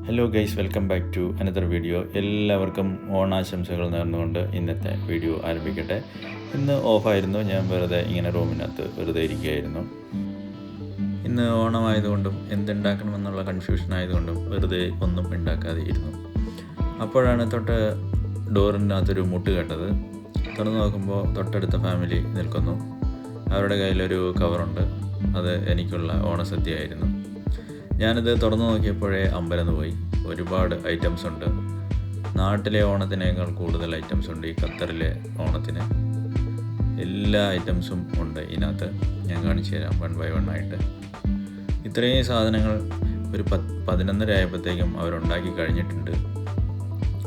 Hello guys, welcome back to another video. എല്ലാവർക്കും ഓണാശംസകൾ നേർന്നുകൊണ്ട് ഇന്നത്തെ വീഡിയോ ആരംഭിക്കട്ടെ. ഇന്ന് ഓഫായിരുന്നു, ഞാൻ വെറുതെ ഇങ്ങനെ റൂമിനകത്ത് വെറുതെ ഇരിക്കുകയായിരുന്നു. ഇന്ന് ഓണമായതുകൊണ്ടും എന്തുണ്ടാക്കണമെന്നുള്ള കൺഫ്യൂഷൻ ആയതുകൊണ്ടും വെറുതെ ഒന്നും ഉണ്ടാക്കാതെ ഇരുന്നു. അപ്പോഴാണ് ഡോറിനകത്തൊരു മുട്ട് കേട്ടത്. തുറന്നു നോക്കുമ്പോൾ തൊട്ടടുത്ത ഫാമിലി നിൽക്കുന്നു. അവരുടെ കയ്യിലൊരു കവറുണ്ട്, അത് എനിക്കുള്ള ഓണസദ്യ ആയിരുന്നു. ഞാനിത് തുറന്നു നോക്കിയപ്പോഴേ അമ്പരന്ന് പോയി. ഒരുപാട് ഐറ്റംസ് ഉണ്ട്. നാട്ടിലെ ഓണത്തിനേക്കാൾ കൂടുതൽ ഐറ്റംസ് ഉണ്ട് ഈ ഖത്തറിലെ ഓണത്തിന്. എല്ലാ ഐറ്റംസും ഉണ്ട് ഇതിനകത്ത്. ഞാൻ കാണിച്ചു തരാം വൺ ബൈ വൺ ആയിട്ട്. ഇത്രയും സാധനങ്ങൾ ഒരു 11:30 ആയപ്പോഴത്തേക്കും അവരുണ്ടാക്കി കഴിഞ്ഞിട്ടുണ്ട്.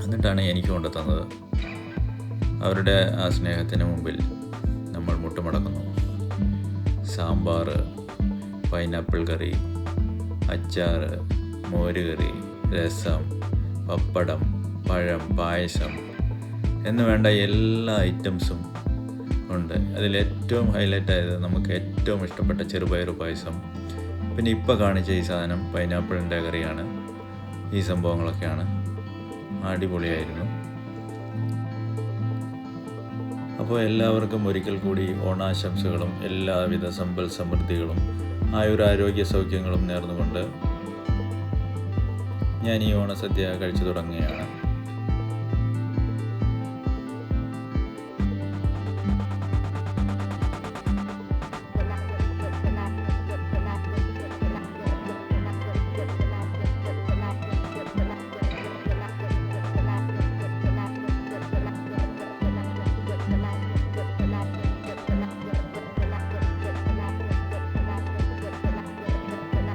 എന്നിട്ടാണ് എനിക്ക് കൊണ്ടു തന്നത്. അവരുടെ ആ സ്നേഹത്തിന് മുമ്പിൽ നമ്മൾ മുട്ടുമടക്കുന്നു. സാമ്പാർ, പൈനാപ്പിൾ കറി, അച്ചാർ, മോരുകറി, രസം, പപ്പടം, പഴം, പായസം എന്ന് വേണ്ട എല്ലാ ഐറ്റംസും ഉണ്ട്. അതിലേറ്റവും ഹൈലൈറ്റ് ആയത് നമുക്ക് ഏറ്റവും ഇഷ്ടപ്പെട്ട ചെറുപയർ പായസം. പിന്നെ ഇപ്പോൾ കാണിച്ച ഈ സാധനം പൈനാപ്പിളിൻ്റെ കറിയാണ്. ഈ സംഭവങ്ങളൊക്കെയാണ്. അടിപൊളിയായിരുന്നു. അപ്പോൾ എല്ലാവർക്കും ഒരിക്കൽ കൂടി ഓണാശംസകളും എല്ലാവിധ സമ്പൽ സമൃദ്ധികളും ആയുരാരോഗ്യ സൗഖ്യങ്ങളും നേർന്നുകൊണ്ട് ഞാൻ ഈ ഓണസദ്യ കഴിച്ചു തുടങ്ങുകയാണ്.